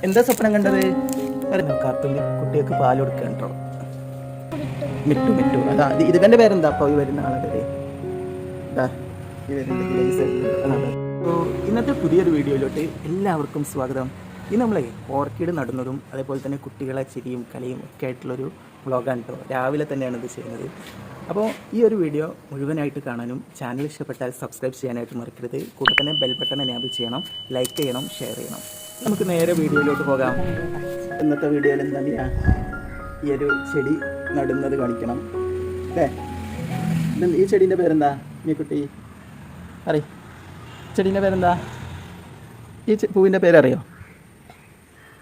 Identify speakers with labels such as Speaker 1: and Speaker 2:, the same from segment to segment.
Speaker 1: എന്താ സ്വപ്നം കണ്ടത്? കാർത്തുമ്പി കുട്ടികൾക്ക് പാൽ കൊടുക്കാൻ കേട്ടോ. മിട്ടു മിട്ടു അതാ ഇതിവന്റെ പേരെന്താ? അപ്പോൾ ഈ വരുന്ന ആളെ പേര് ഇന്നത്തെ പുതിയൊരു വീഡിയോയിലോട്ട് എല്ലാവർക്കും സ്വാഗതം. ഇന്ന് നമ്മളെ ഓർക്കിഡ് നടുന്നതും അതേപോലെ തന്നെ കുട്ടികളെ ചിരിയും കലയും ഒക്കെ ആയിട്ടുള്ളൊരു വ്ളോഗാണ് കേട്ടോ. രാവിലെ തന്നെയാണ് ഇത് ചെയ്യുന്നത്. അപ്പോൾ ഈ ഒരു വീഡിയോ മുഴുവനായിട്ട് കാണാനും ചാനൽ ഇഷ്ടപ്പെട്ടാൽ സബ്സ്ക്രൈബ് ചെയ്യാനായിട്ട് മറക്കരുത്. കൂടെ തന്നെ ബെൽ ബട്ടൺ എനാബിൾ ചെയ്യണം, ലൈക്ക് ചെയ്യണം, ഷെയർ ചെയ്യണം. നമുക്ക് നേരെ വീഡിയോയിലോട്ട് പോകാം. ഇന്നത്തെ വീഡിയോയിൽ എന്താ പറയുക, ഈ ഒരു ചെടി നടുന്നത് കാണിക്കണം അല്ലേ? ഈ ചെടീൻ്റെ പേരെന്താ മീക്കുട്ടി? പറ, ചെടീൻ്റെ പേരെന്താ? ഈ പൂവിൻ്റെ പേരറിയോ?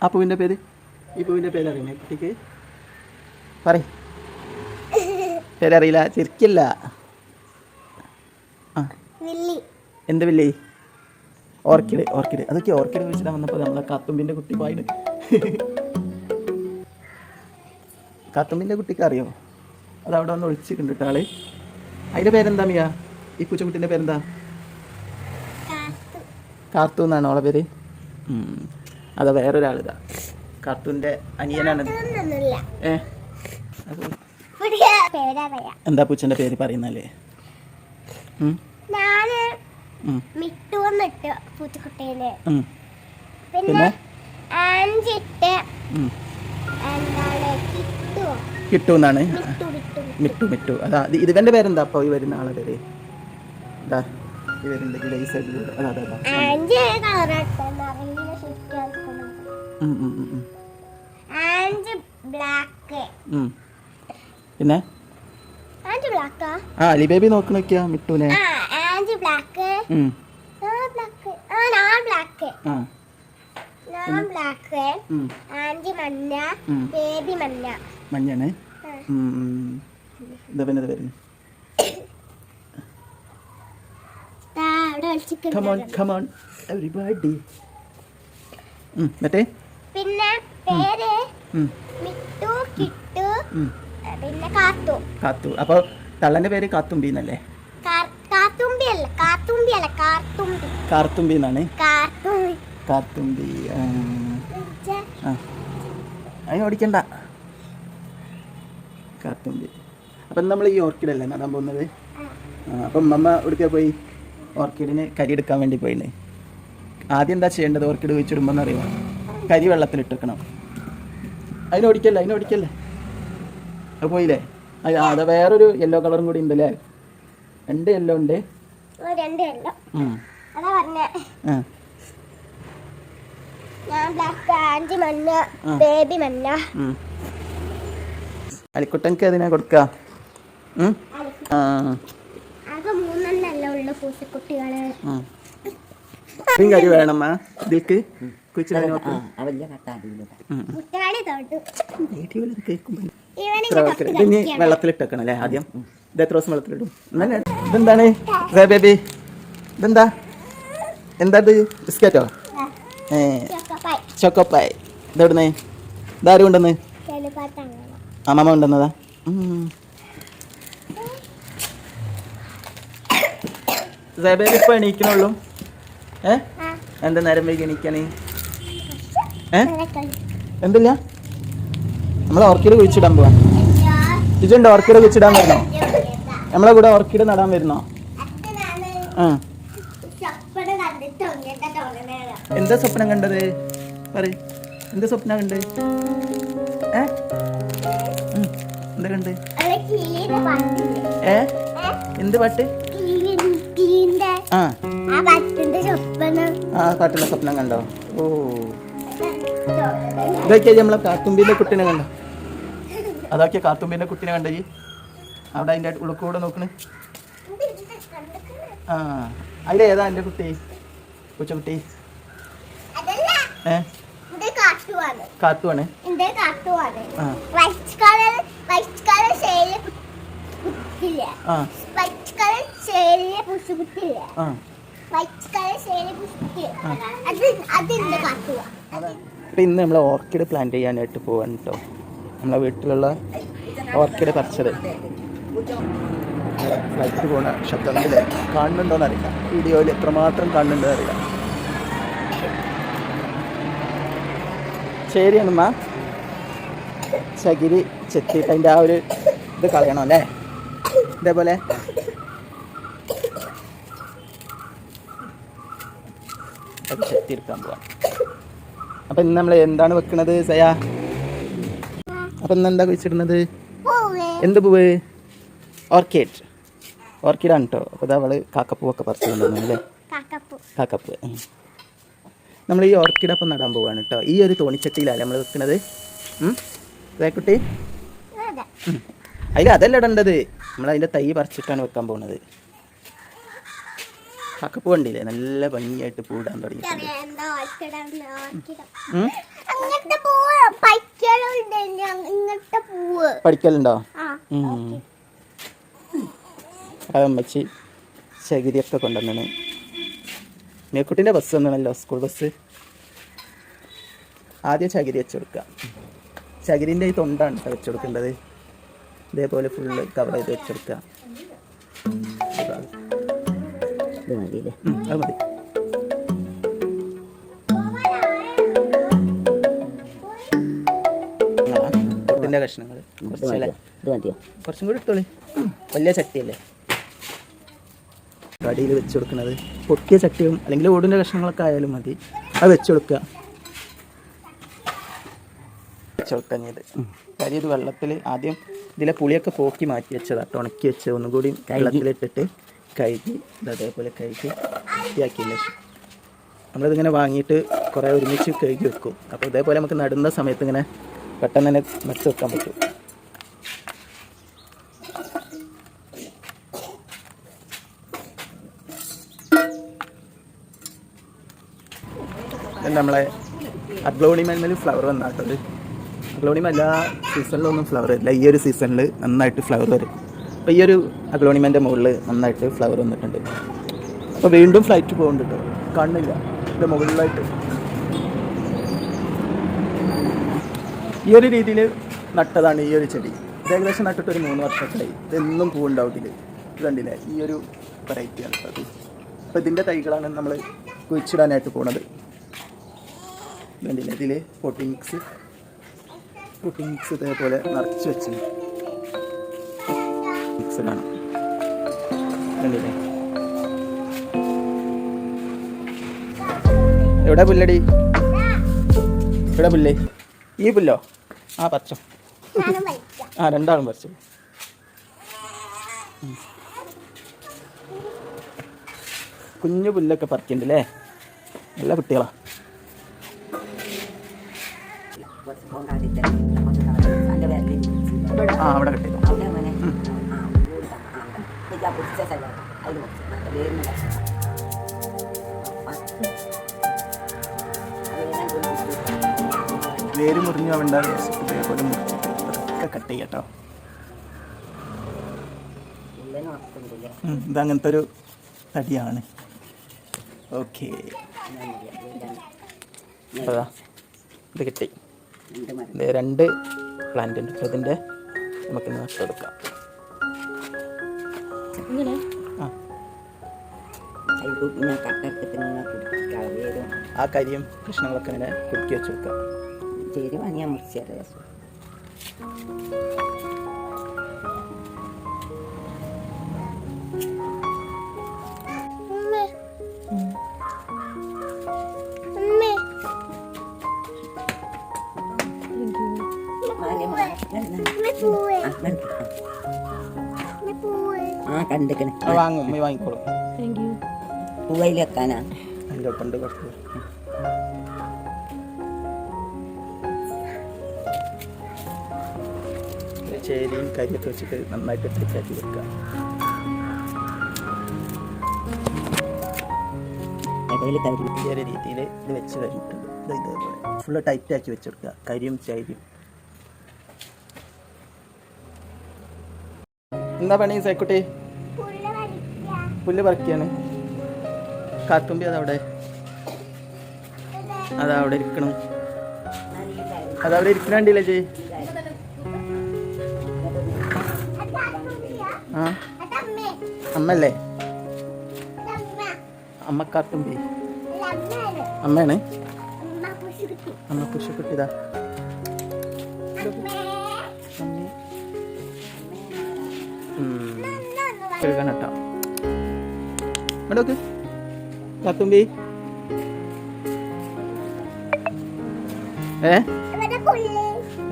Speaker 1: ആ പൂവിൻ്റെ പേര്, ഈ പൂവിൻ്റെ പേരറിയോ മീക്കുട്ടിക്ക്? പറ, പേരറിയില്ല, ശരിക്കില്ല. ആ എന്ത് വില്ലി? ഓർക്കിഡ്. ഓർക്കിഡ് അതൊക്കെ ഓർക്കിഡ് വെച്ചിട്ട് വന്നപ്പോൾ നമ്മളെ കാത്തുമ്പിൻ്റെ കുട്ടി പോയത്. കാത്തുമ്പിൻ്റെ കുട്ടിക്ക് അറിയോ? അതവിടെ വന്ന് ഒളിച്ചിട്ടുണ്ട് കേട്ടോ ആള്. അതിൻ്റെ പേരെന്താ മിയ? ഈ പൂച്ചക്കുട്ടീൻ്റെ പേരെന്താ? കാർത്തു എന്നാണ് അവളെ പേര്. അതാ വേറൊരാളിതാ, കാർത്തൂൻ്റെ അനിയനാണത്. എന്താ പൂച്ചൻ്റെ പേര് പറയുന്നല്ലേ? പിന്നെ കിട്ടൂന്നാണ്. മിട്ടു മിട്ടു അതാ ഇതിവന്റെ പേരെന്താ? അപ്പോൾ ഈ വരുന്ന ആളെ പേര് അതാ ഈ വരുന്നുണ്ട്. പിന്നെ ആ അലി ബേബി നോക്കി നോക്കിയാ മിട്ടുനെ. മഞ്ഞാണ്. എന്താ പിന്നെ വരുന്നു? Come on, come on, everybody. മറ്റേ പിന്നെ പേര് മിട്ടു, കിട്ടു, പിന്നെ കാത്തു. കാത്തു. അപ്പോൾ തള്ളന്റെ പേര് കാത്തുമ്പി എന്നല്ലേ? കാർത്തുമ്പി എന്നാണ്. കാർത്തുമ്പി. അതിന് ഓടിക്കണ്ട. കാർത്തുമ്പി. അപ്പം നമ്മൾ ഈ ഓർക്കിഡല്ലേ നടാൻ പോകുന്നത്. അപ്പം അമ്മ എടുക്കാൻ പോയി ഓർക്കിഡിന് കരി എടുക്കാൻ വേണ്ടി പോയില്ലേ. ആദ്യം എന്താ ചെയ്യേണ്ടത്? ഓർക്കിഡ് കുഴിച്ചിടുമ്പോൾ അറിയാം, കരി വെള്ളത്തിലിട്ടിക്കണം. അതിനോടിക്കല്ലേ. അത് പോയില്ലേ? അത് വേറൊരു യെല്ലോ കളറും കൂടി ഉണ്ടല്ലേ? രണ്ട് യെല്ലോ ഉണ്ട്. അലിക്കുട്ടൻക്ക് അതിനാ കൊടുക്ക. കരി വേണമ്മ ഇതിൽക്ക് ഇനി വെള്ളത്തിലിട്ടേക്കണം അല്ലേ ആദ്യം? ഇത് എത്ര ദിവസം വെള്ളത്തിലിടും? ഇതെന്താണ് ബേബി? ഇതെന്താ? എന്താ ഇത്? ബിസ്ക്കറ്റോ? ചോക്കോപ്പായ്. ഇതെവിടുന്നേ? ഇതാരും കൊണ്ടുവന്ന്? അമ്മമ്മ കൊണ്ടുവന്നതാ. ബേബി ഇപ്പൊ എണീക്കണുള്ളൂ? എന്താ നേരം വൈകി എണീക്കാന്? എന്തില്ല? നമ്മൾ ഓർക്കിഡ് കുഴിച്ചിടാൻ പോവാ. ഇജുണ്ടോ ഓർക്കിഡ് കുഴിച്ചിടാൻ വരുന്നോ? നമ്മളെ കൂടെ ഓർക്കിഡ് നടാൻ വരുന്നോ? എന്താ സ്വപ്നം കണ്ടത്? പറ, എന്താ സ്വപ്നം കണ്ട്? എന്താ കണ്ട്? എന്ത് പാട്ട്? പാട്ടിന്റെ സ്വപ്നം കണ്ടോ? ഓ, ഇതൊക്കെ നമ്മളെ കാത്തുമ്പിന്റെ കുട്ടീനെ കണ്ടോ? അതൊക്കെ കാത്തുമ്പിന്റെ കുട്ടീനെ കണ്ടോ? അവിടെ അതിന്റെ ഉളുക്കൂടെ നോക്കണേ. അതിലേതാ എന്റെ കുട്ടി? പൂച്ചക്കുട്ടി? കാത്തുവാണ്. ഇന്ന് നമ്മൾ ഓർക്കിഡ് പ്ലാന്റ് ചെയ്യാനായിട്ട് പോവാൻ കേട്ടോ. നമ്മളെ വീട്ടിലുള്ള ഓർക്കിഡ് പറിച്ചത്. ഫ്ലൈറ്റ് പോണ ശബ്ദത്തിൽ കാണുന്നുണ്ടോന്ന് അറിയില്ല, വീഡിയോയിൽ എത്രമാത്രം കാണുന്നുണ്ടോ അറിയില്ല. ശരിയാണ് ഉമ്മ. ചകിരി ചെത്തിയിട്ട് അതിൻ്റെ ആ ഒരു ഇത് കളയണം അല്ലേ? ഇതേപോലെ ചെത്തിയെടുക്കാൻ പോവാം. അപ്പം ഇന്ന് നമ്മൾ എന്താണ് വെക്കണത് സയാ? അപ്പം ഇന്ന് എന്താ കുഴിച്ചിടുന്നത്? എന്ത് പൂവ്? ഓർക്കിഡാണ് കേട്ടോ. അപ്പോൾ ഇതാ അവള് കാക്കപ്പൂവൊക്കെ പറിച്ചു കൊണ്ടുവന്നു അല്ലേ? കാക്കപ്പൂ. നമ്മൾ ഈ ഓർക്കിഡപ്പം നടാൻ പോവാണ് കേട്ടോ. ഈ ഒരു തോണിച്ചട്ടിയിലല്ലേ നമ്മൾ വെക്കുന്നത്? കുട്ടി അതല്ല ഇടേണ്ടത്, നമ്മളതിൻ്റെ തൈ പറിച്ചിട്ടാണ് വെക്കാൻ പോകുന്നത്. കാക്കപ്പൂ കണ്ടില്ലേ, നല്ല ഭംഗിയായിട്ട് പൂടാൻ തുടങ്ങിയിട്ടുണ്ട്. പഠിക്കലുണ്ടോ? അമ്മച്ചി ചകിരിയൊക്കെ കൊണ്ടുവന്നാണ്. മേക്കുട്ടിൻ്റെ ബസ് വന്നാണല്ലോ, സ്കൂൾ ബസ്. ആദ്യം ചകിരി വെച്ച് കൊടുക്കാം. ചകിരിൻ്റെ ഈ തൊണ്ടാണ് വെച്ച് കൊടുക്കേണ്ടത്. ഇതേപോലെ ഫുള്ള് കവർ ചെയ്ത് വെച്ചെടുക്കുക. അത് മതി. കഷ്ണങ്ങൾ കുറച്ചും കൂടി ഇട്ടോളി. വലിയ ചട്ടിയല്ലേ കടിയിൽ വെച്ച് കൊടുക്കുന്നത്. പൊട്ടിയ ചട്ടിയും അല്ലെങ്കിൽ ഓടിൻ്റെ കഷ്ണങ്ങളൊക്കെ ആയാലും മതി. അത് വെച്ച് കൊടുക്കുക. വെച്ചുകൊടുക്കഞ്ഞത് കരി ഇത് വെള്ളത്തിൽ ആദ്യം ഇതിലെ പുളിയൊക്കെ പോക്കി മാറ്റി വെച്ചതാണ്. ഉണക്കി വെച്ച് ഒന്നും കൂടി വെള്ളത്തിലിട്ടിട്ട് കഴുകി അതേപോലെ കഴുകി വൃത്തിയാക്കിയതിന് ശേഷം നമ്മളിതിങ്ങനെ വാങ്ങിയിട്ട് കുറേ ഒരുമിച്ച് കഴുകി വെക്കും. അപ്പോൾ ഇതേപോലെ നമുക്ക് നടുന്ന സമയത്ത് ഇങ്ങനെ പെട്ടെന്ന് തന്നെ നട്ട് വെക്കാൻ പറ്റും. നമ്മളെ അഗ്ലോണിമേൽ ഫ്ലവർ വന്നാട്ടത്. അഗ്ലോണിമ എല്ലാ സീസണിലൊന്നും ഫ്ലവർ വരില്ല. ഈ ഒരു സീസണിൽ നന്നായിട്ട് ഫ്ലവർ വരും. അപ്പോൾ ഈ ഒരു അഗ്ലോണിമേൻ്റെ മുകളിൽ നന്നായിട്ട് ഫ്ലവർ വന്നിട്ടുണ്ട്. അപ്പോൾ വീണ്ടും ഫ്ലൈറ്റ് പോകുന്നുണ്ട്. കാണുന്നില്ല ഇതിൻ്റെ മുകളിലായിട്ട്. ഈ ഒരു രീതിയിൽ നട്ടതാണ് ഈ ഒരു ചെടി. ഇത് ഏകദേശം നട്ടിട്ട് ഒരു 3 വർഷമൊക്കെയായി. ഇതെന്നും പൂവുണ്ടാവും ഇതിൽ. ഇത് കണ്ടില്ലേ, ഈ ഒരു വെറൈറ്റിയാണ് അത്. അപ്പോൾ ഇതിൻ്റെ തൈകളാണ് നമ്മൾ കുഴിച്ചിടാനായിട്ട് പോണത്. കണ്ടില്ലേ, ഇതിൽ പൊട്ടി മിക്സ് ഇതേപോലെ നിറച്ച് വെച്ച് മിക്സ് കാണാം. കണ്ടില്ലേ, എവിടെ പുല്ലടി? എവിടെ പുല്ലേ? ഈ പുല്ലോ? ആ പറിച്ചോ. ആ രണ്ടാളും പറിച്ചു. കുഞ്ഞു പുല്ലൊക്കെ പറിക്കണ്ടല്ലേ, നല്ല കുട്ടികളാ. ആ അവിടെ കിട്ടിയോ? വേര് മുറിഞ്ഞു അവണ്ട ഇതേപോലെ മുറിച്ചിട്ട് അതൊക്കെ കട്ട് ചെയ്യാട്ടോ. ഇതങ്ങനത്തെ ഒരു തടിയാണ്. ഓക്കെ, അതാ ഇത് കിട്ടി. ഇത് 2 പ്ലാന്റ് ഉണ്ട്. അതിൻ്റെ നമുക്ക് നട്ടെടുക്കാം. ആ കരിയും കഷ്ണങ്ങളൊക്കെ ഇങ്ങനെ കുടുക്കി വെച്ച് കൊടുക്കാം. ചേരി വാങ്ങിയാൽ മുറിച്ചാൽ വാങ്ങിക്കോളൂ. പൂവയിലെക്കാനാ അതിൻ്റെ ഒപ്പണ്ട് കുറച്ച് ചേരിയും കരിയൊക്കെ വെച്ചിട്ട് നന്നായിട്ട് സെറ്റാക്കി വെക്കുക. ചെറിയ രീതിയിൽ ഇത് വെച്ച് കഴിഞ്ഞിട്ടുണ്ട്. ഇതേപോലെ ഫുള്ള് ടൈറ്റാക്കി വെച്ചെടുക്കുക. കരിയും ചേരിയും. എന്താ പണി സേക്കുട്ടി? പുല്ല് പറിക്കാണ്. കാത്തുമ്പി അതവിടെ ഇരിക്കണം. അതവിടെ ഇരിക്കണ്ടില്ലേ ചേ? ആ അമ്മല്ലേ? അമ്മ കാത്തുമ്പി അമ്മയാണ്. അമ്മ കുരിശൊക്കെട്ടിതാ കഴുകാൻ കേട്ടോ ഇങ്ങോട്ട് കാത്തുമ്പി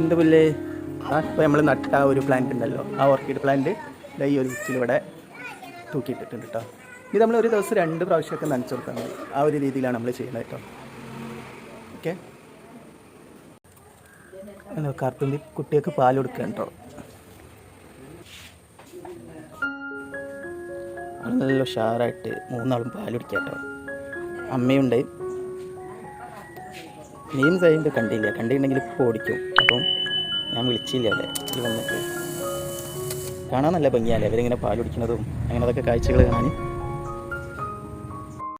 Speaker 1: എന്ത് പുല്ലേ ഇപ്പോൾ നമ്മൾ നട്ട ഒരു പ്ലാന്റ് ഉണ്ടല്ലോ ആ ഓർക്കിഡ് പ്ലാന്റ് ഈ ഒരു കുച്ചിൽ ഇവിടെ തൂക്കിയിട്ടിട്ടുണ്ട് കേട്ടോ ഇത് നമ്മൾ ഒരു ദിവസം 2 പ്രാവശ്യമൊക്കെ നനച്ചു കൊടുക്കാൻ മതി ആ ഒരു രീതിയിലാണ് നമ്മൾ ചെയ്യുന്നത് കേട്ടോ ഓക്കെ കാർത്തുമ്പി കുട്ടികൾക്ക് പാൽ കൊടുക്കുക കേട്ടോ നല്ല ഉഷാറായിട്ട് 3 ആളും പാൽ കുടിക്കുക കേട്ടോ അമ്മയുണ്ട് നീയും സൈഡ് കണ്ടിട്ടുണ്ടെങ്കിൽ ഇപ്പോൾ ഓടിക്കും അപ്പം ഞാൻ വിളിച്ചില്ല അല്ലേ ഇത് വന്നിട്ട് കാണാൻ നല്ല ഭംഗിയല്ലേ അവരിങ്ങനെ പാൽ കുടിക്കുന്നതും അങ്ങനെ അതൊക്കെ കാഴ്ചകൾ കാണാൻ